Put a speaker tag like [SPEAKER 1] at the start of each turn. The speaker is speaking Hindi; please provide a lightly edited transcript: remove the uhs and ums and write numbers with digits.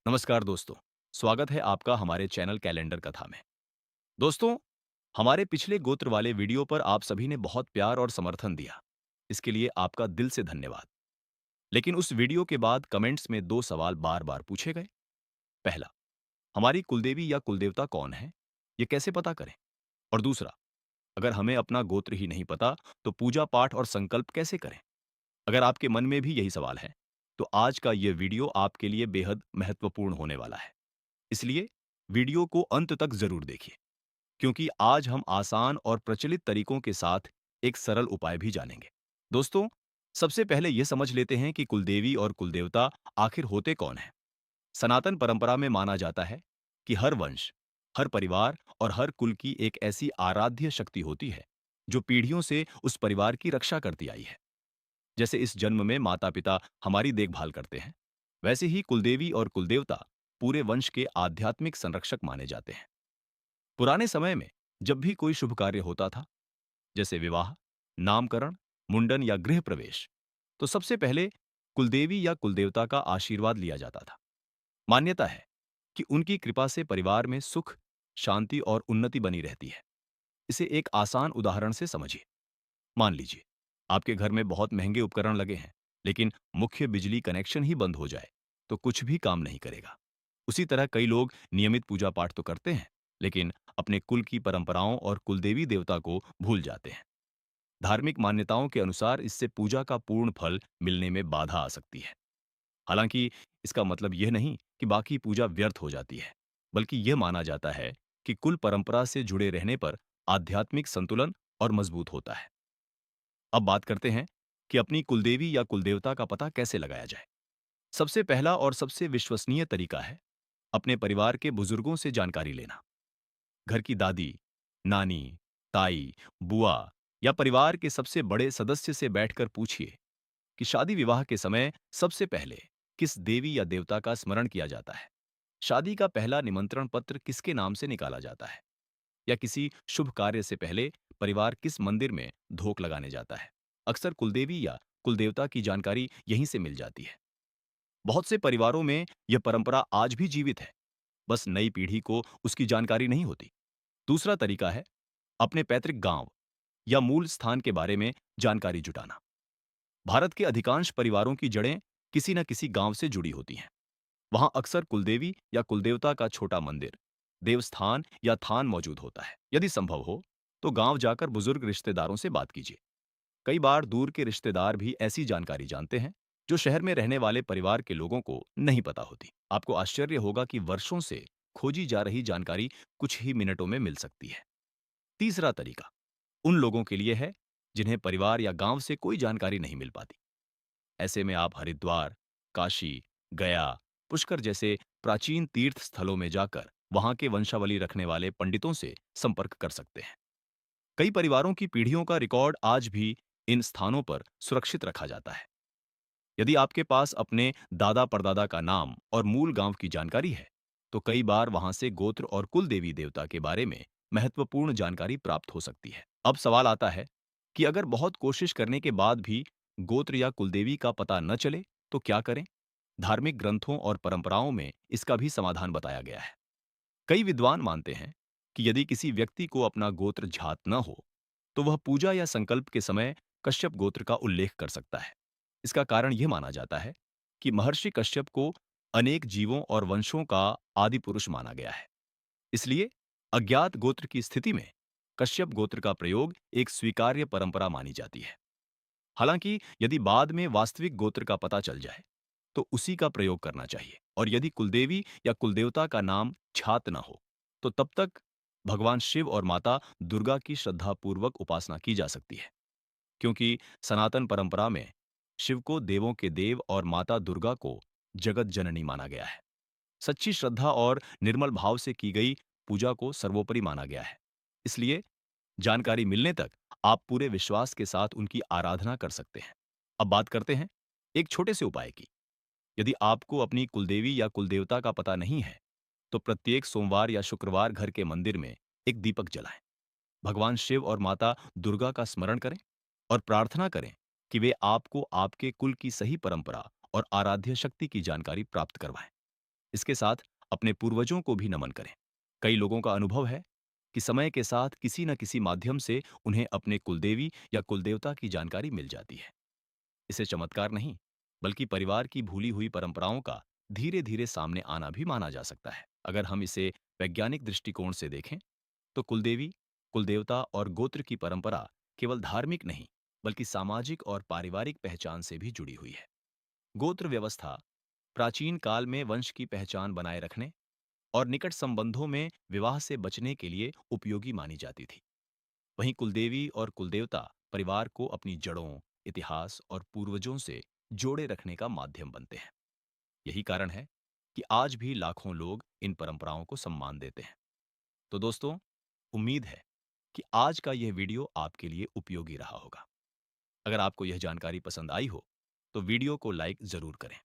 [SPEAKER 1] नमस्कार दोस्तों, स्वागत है आपका हमारे चैनल कैलेंडर कथा में। दोस्तों, हमारे पिछले गोत्र वाले वीडियो पर आप सभी ने बहुत प्यार और समर्थन दिया। इसके लिए आपका दिल से धन्यवाद। लेकिन उस वीडियो के बाद कमेंट्स में 2 सवाल बार-बार पूछे गए। पहला, हमारी कुलदेवी या कुलदेवता कौन है? ये कैसे पता करें? और दूसरा, अगर हमें अपना गोत्र ही नहीं पता, तो पूजा पाठ और संकल्प कैसे करें? अगर आपके मन में भी यही सवाल है, तो आज का ये वीडियो आपके लिए बेहद महत्वपूर्ण होने वाला है। इसलिए वीडियो को अंत तक जरूर देखिए, क्योंकि आज हम आसान और प्रचलित तरीकों के साथ एक सरल उपाय भी जानेंगे। दोस्तों, सबसे पहले यह समझ लेते हैं कि कुलदेवी और कुलदेवता आखिर होते कौन हैं। सनातन परंपरा में माना जाता है कि हर वंश, हर परिवार और हर कुल की एक ऐसी आराध्य शक्ति होती है जो पीढ़ियों से उस परिवार की रक्षा करती आई है। जैसे इस जन्म में माता पिता हमारी देखभाल करते हैं, वैसे ही कुलदेवी और कुलदेवता पूरे वंश के आध्यात्मिक संरक्षक माने जाते हैं। पुराने समय में जब भी कोई शुभ कार्य होता था, जैसे विवाह, नामकरण, मुंडन या गृह प्रवेश, तो सबसे पहले कुलदेवी या कुलदेवता का आशीर्वाद लिया जाता था। मान्यता है कि उनकी कृपा से परिवार में सुख, शांति और उन्नति बनी रहती है। इसे एक आसान उदाहरण से समझिए। मान लीजिए, आपके घर में बहुत महंगे उपकरण लगे हैं, लेकिन मुख्य बिजली कनेक्शन ही बंद हो जाए, तो कुछ भी काम नहीं करेगा। उसी तरह कई लोग नियमित पूजा पाठ तो करते हैं, लेकिन अपने कुल की परंपराओं और कुलदेवी देवता को भूल जाते हैं। धार्मिक मान्यताओं के अनुसार इससे पूजा का पूर्ण फल मिलने में बाधा आ सकती है। हालांकि इसका मतलब यह नहीं कि बाकी पूजा व्यर्थ हो जाती है, बल्कि यह माना जाता है कि कुल परंपरा से जुड़े रहने पर आध्यात्मिक संतुलन और मजबूत होता है। अब बात करते हैं कि अपनी कुलदेवी या कुलदेवता का पता कैसे लगाया जाए। सबसे पहला और सबसे विश्वसनीय तरीका है अपने परिवार के बुजुर्गों से जानकारी लेना। घर की दादी, नानी, ताई, बुआ या परिवार के सबसे बड़े सदस्य से बैठकर पूछिए कि शादी विवाह के समय सबसे पहले किस देवी या देवता का स्मरण किया जाता है। शादी का पहला निमंत्रण पत्र किसके नाम से निकाला जाता है, या किसी शुभ कार्य से पहले परिवार किस मंदिर में धोख लगाने जाता है। अक्सर कुलदेवी या कुलदेवता की जानकारी यहीं से मिल जाती है। बहुत से परिवारों में यह परंपरा आज भी जीवित है, बस नई पीढ़ी को उसकी जानकारी नहीं होती। दूसरा तरीका है अपने पैतृक गांव या मूल स्थान के बारे में जानकारी जुटाना। भारत के अधिकांश परिवारों की जड़ें किसी न किसी गांव से जुड़ी होती हैं। वहां अक्सर कुलदेवी या कुलदेवता का छोटा मंदिर, देवस्थान या थान मौजूद होता है। यदि संभव हो तो गांव जाकर बुजुर्ग रिश्तेदारों से बात कीजिए। कई बार दूर के रिश्तेदार भी ऐसी जानकारी जानते हैं जो शहर में रहने वाले परिवार के लोगों को नहीं पता होती। आपको आश्चर्य होगा कि वर्षों से खोजी जा रही जानकारी कुछ ही मिनटों में मिल सकती है। तीसरा तरीका उन लोगों के लिए है जिन्हें परिवार या गांव से कोई जानकारी नहीं मिल पाती। ऐसे में आप हरिद्वार, काशी, गया, पुष्कर जैसे प्राचीन तीर्थ स्थलों में जाकर वहां के वंशावली रखने वाले पंडितों से संपर्क कर सकते हैं। कई परिवारों की पीढ़ियों का रिकॉर्ड आज भी इन स्थानों पर सुरक्षित रखा जाता है। यदि आपके पास अपने दादा परदादा का नाम और मूल गांव की जानकारी है, तो कई बार वहां से गोत्र और कुल देवी देवता के बारे में महत्वपूर्ण जानकारी प्राप्त हो सकती है। अब सवाल आता है कि अगर बहुत कोशिश करने के बाद भी गोत्र या कुलदेवी का पता न चले, तो क्या करें? धार्मिक ग्रंथों और परंपराओं में इसका भी समाधान बताया गया है। कई विद्वान मानते हैं कि यदि किसी व्यक्ति को अपना गोत्र ज्ञात न हो, तो वह पूजा या संकल्प के समय कश्यप गोत्र का उल्लेख कर सकता है। इसका कारण यह माना जाता है कि महर्षि कश्यप को अनेक जीवों और वंशों का आदि पुरुष माना गया है। इसलिए अज्ञात गोत्र की स्थिति में कश्यप गोत्र का प्रयोग एक स्वीकार्य परंपरा मानी जाती है। हालांकि यदि बाद में वास्तविक गोत्र का पता चल जाए, तो उसी का प्रयोग करना चाहिए। और यदि कुलदेवी या कुलदेवता का नाम छात न हो, तो तब तक भगवान शिव और माता दुर्गा की श्रद्धापूर्वक उपासना की जा सकती है, क्योंकि सनातन परंपरा में शिव को देवों के देव और माता दुर्गा को जगत जननी माना गया है। सच्ची श्रद्धा और निर्मल भाव से की गई पूजा को सर्वोपरि माना गया है। इसलिए जानकारी मिलने तक आप पूरे विश्वास के साथ उनकी आराधना कर सकते हैं। अब बात करते हैं एक छोटे से उपाय की। यदि आपको अपनी कुलदेवी या कुलदेवता का पता नहीं है, तो प्रत्येक सोमवार या शुक्रवार घर के मंदिर में एक दीपक जलाएं। भगवान शिव और माता दुर्गा का स्मरण करें और प्रार्थना करें कि वे आपको आपके कुल की सही परंपरा और आराध्य शक्ति की जानकारी प्राप्त करवाएं। इसके साथ अपने पूर्वजों को भी नमन करें। कई लोगों का अनुभव है कि समय के साथ किसी न किसी माध्यम से उन्हें अपने कुलदेवी या कुलदेवता की जानकारी मिल जाती है। इसे चमत्कार नहीं, बल्कि परिवार की भूली हुई परंपराओं का धीरे-धीरे सामने आना भी माना जा सकता है। अगर हम इसे वैज्ञानिक दृष्टिकोण से देखें, तो कुलदेवी, कुलदेवता और गोत्र की परंपरा केवल धार्मिक नहीं, बल्कि सामाजिक और पारिवारिक पहचान से भी जुड़ी हुई है। गोत्र व्यवस्था प्राचीन काल में वंश की पहचान बनाए रखने और निकट संबंधों में विवाह से बचने के लिए उपयोगी मानी जाती थी। वहीं कुलदेवी और कुलदेवता परिवार को अपनी जड़ों, इतिहास और पूर्वजों से जोड़े रखने का माध्यम बनते हैं। यही कारण है कि आज भी लाखों लोग इन परंपराओं को सम्मान देते हैं। तो दोस्तों, उम्मीद है कि आज का यह वीडियो आपके लिए उपयोगी रहा होगा। अगर आपको यह जानकारी पसंद आई हो, तो वीडियो को लाइक जरूर करें